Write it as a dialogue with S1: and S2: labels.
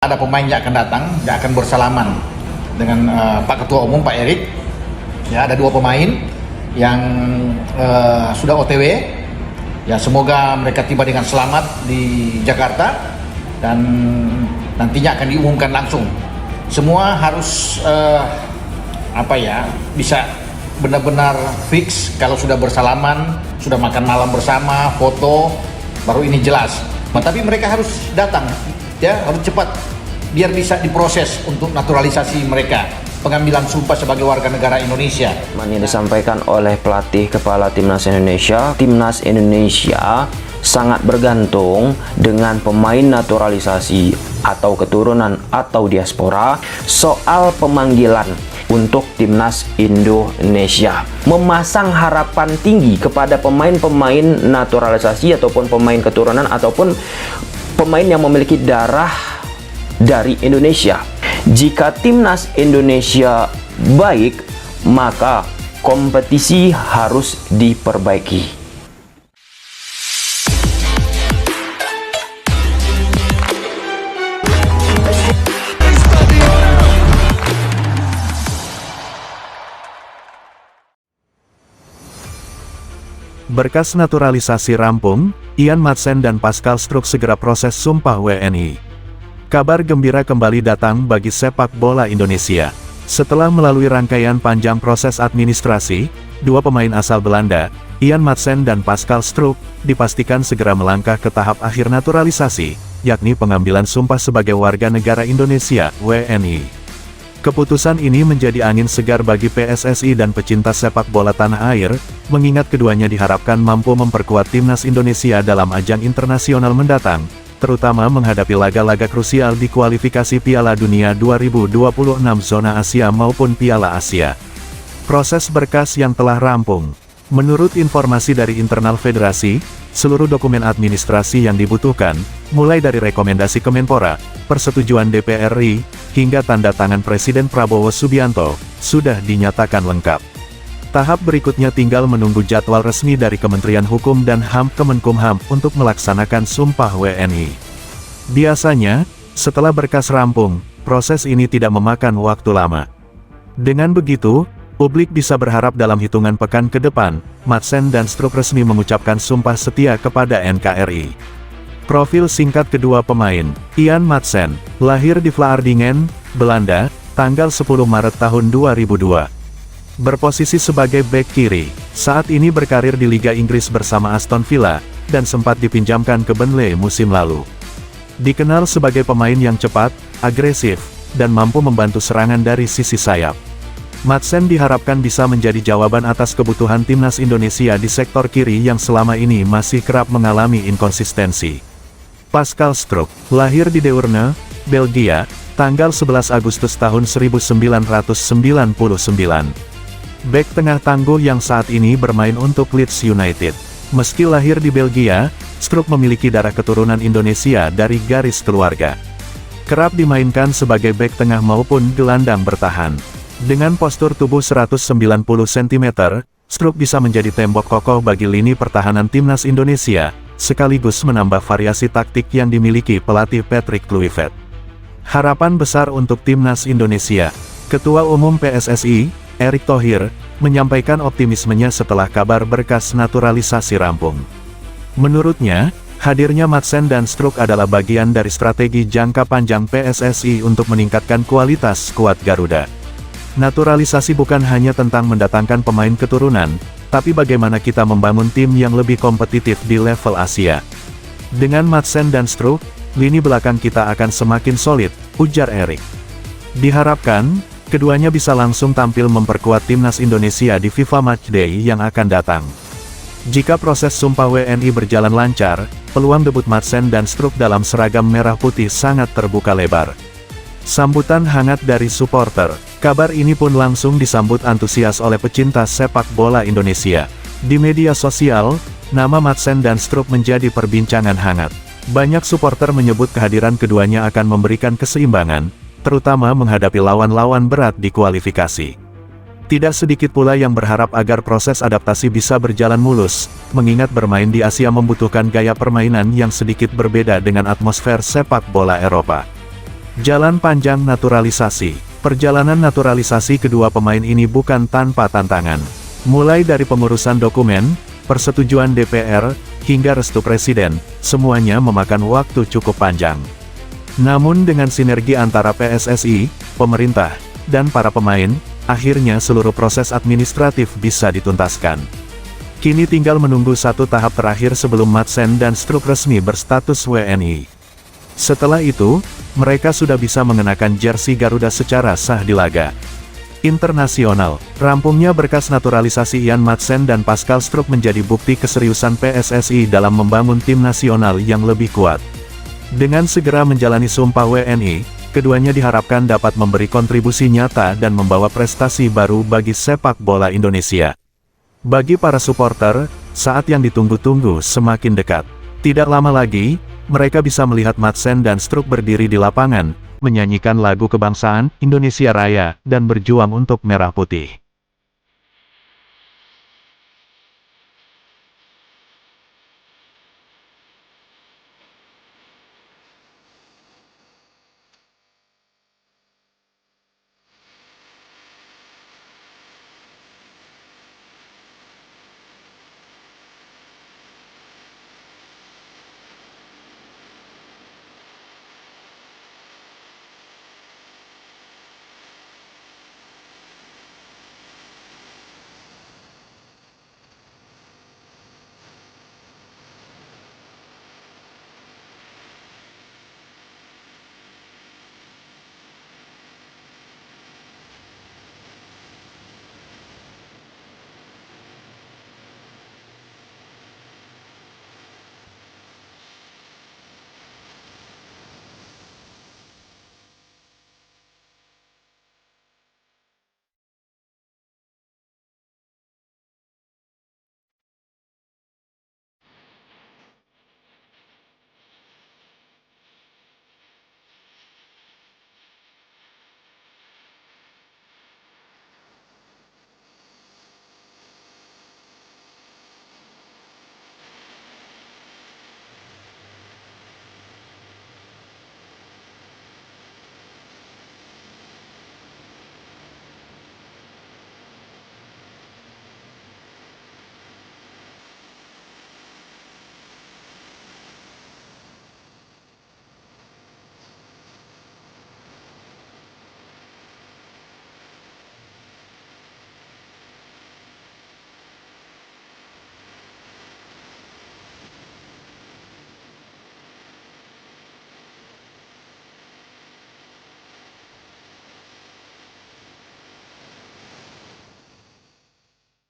S1: Ada pemain yang akan datang, yang akan bersalaman dengan Pak Ketua Umum, Pak Erik. Ya, ada 2 pemain yang sudah OTW. Ya, semoga mereka tiba dengan selamat di Jakarta dan nantinya akan diumumkan langsung. Semua harus bisa benar-benar fix kalau sudah bersalaman, sudah makan malam bersama, foto, baru ini jelas. Tapi mereka harus datang, ya harus cepat biar bisa diproses untuk naturalisasi mereka, pengambilan sumpah sebagai warga negara Indonesia.
S2: Yang disampaikan oleh pelatih kepala Timnas Indonesia sangat bergantung dengan pemain naturalisasi atau keturunan atau diaspora soal pemanggilan untuk Timnas Indonesia. Memasang harapan tinggi kepada pemain-pemain naturalisasi ataupun pemain keturunan ataupun pemain yang memiliki darah dari Indonesia. Jika Timnas Indonesia baik, maka kompetisi harus diperbaiki.
S3: Berkas naturalisasi rampung, Ian Madsen dan Pascal Struck segera proses sumpah WNI. Kabar gembira kembali datang bagi sepak bola Indonesia. Setelah melalui rangkaian panjang proses administrasi, 2 pemain asal Belanda, Ian Madsen dan Pascal Struck, dipastikan segera melangkah ke tahap akhir naturalisasi, yakni pengambilan sumpah sebagai warga negara Indonesia, WNI. Keputusan ini menjadi angin segar bagi PSSI dan pecinta sepak bola tanah air, mengingat keduanya diharapkan mampu memperkuat Timnas Indonesia dalam ajang internasional mendatang, terutama menghadapi laga-laga krusial di kualifikasi Piala Dunia 2026 zona Asia maupun Piala Asia. Proses berkas yang telah rampung. Menurut informasi dari internal federasi, seluruh dokumen administrasi yang dibutuhkan, mulai dari rekomendasi Kemenpora, persetujuan DPR RI, hingga tanda tangan Presiden Prabowo Subianto, sudah dinyatakan lengkap. Tahap berikutnya tinggal menunggu jadwal resmi dari Kementerian Hukum dan HAM Kemenkumham untuk melaksanakan sumpah WNI. Biasanya, setelah berkas rampung, proses ini tidak memakan waktu lama. Dengan begitu, publik bisa berharap dalam hitungan pekan ke depan, Madsen dan Struck resmi mengucapkan sumpah setia kepada NKRI. Profil singkat kedua pemain, Ian Madsen, lahir di Vlaardingen, Belanda, tanggal 10 Maret tahun 2002. Berposisi sebagai bek kiri, saat ini berkarir di Liga Inggris bersama Aston Villa, dan sempat dipinjamkan ke Burnley musim lalu. Dikenal sebagai pemain yang cepat, agresif, dan mampu membantu serangan dari sisi sayap. Madsen diharapkan bisa menjadi jawaban atas kebutuhan Timnas Indonesia di sektor kiri yang selama ini masih kerap mengalami inkonsistensi. Pascal Struck, lahir di Deurne, Belgia, tanggal 11 Agustus tahun 1999. Bek tengah tangguh yang saat ini bermain untuk Leeds United. Meski lahir di Belgia, Struck memiliki darah keturunan Indonesia dari garis keluarga. Kerap dimainkan sebagai bek tengah maupun gelandang bertahan. Dengan postur tubuh 190 cm, Struck bisa menjadi tembok kokoh bagi lini pertahanan Timnas Indonesia, sekaligus menambah variasi taktik yang dimiliki pelatih Patrick Kluivert. Harapan besar untuk Timnas Indonesia. Ketua Umum PSSI, Erick Thohir, menyampaikan optimismenya setelah kabar berkas naturalisasi rampung. Menurutnya, hadirnya Madsen dan Struck adalah bagian dari strategi jangka panjang PSSI untuk meningkatkan kualitas skuad Garuda. Naturalisasi bukan hanya tentang mendatangkan pemain keturunan, tapi bagaimana kita membangun tim yang lebih kompetitif di level Asia. Dengan Madsen dan Struck, lini belakang kita akan semakin solid, ujar Erick. Diharapkan, keduanya bisa langsung tampil memperkuat Timnas Indonesia di FIFA Matchday yang akan datang. Jika proses sumpah WNI berjalan lancar, peluang debut Madsen dan Struck dalam seragam merah putih sangat terbuka lebar. Sambutan hangat dari supporter. Kabar ini pun langsung disambut antusias oleh pecinta sepak bola Indonesia. Di media sosial, nama Madsen dan Struck menjadi perbincangan hangat. Banyak supporter menyebut kehadiran keduanya akan memberikan keseimbangan, terutama menghadapi lawan-lawan berat di kualifikasi. Tidak sedikit pula yang berharap agar proses adaptasi bisa berjalan mulus, mengingat bermain di Asia membutuhkan gaya permainan yang sedikit berbeda dengan atmosfer sepak bola Eropa. Jalan panjang naturalisasi. Perjalanan naturalisasi kedua pemain ini bukan tanpa tantangan. Mulai dari pengurusan dokumen, persetujuan DPR, hingga restu presiden, semuanya memakan waktu cukup panjang. Namun dengan sinergi antara PSSI, pemerintah, dan para pemain, akhirnya seluruh proses administratif bisa dituntaskan. Kini tinggal menunggu satu tahap terakhir sebelum Madsen dan Struck resmi berstatus WNI. Setelah itu, mereka sudah bisa mengenakan jersey Garuda secara sah di laga internasional. Rampungnya berkas naturalisasi Ian Madsen dan Pascal Struck menjadi bukti keseriusan PSSI dalam membangun tim nasional yang lebih kuat. Dengan segera menjalani Sumpah WNI, keduanya diharapkan dapat memberi kontribusi nyata dan membawa prestasi baru bagi sepak bola Indonesia. Bagi para supporter, saat yang ditunggu-tunggu semakin dekat. Tidak lama lagi, mereka bisa melihat Madsen dan Struck berdiri di lapangan, menyanyikan lagu kebangsaan Indonesia Raya, dan berjuang untuk merah putih.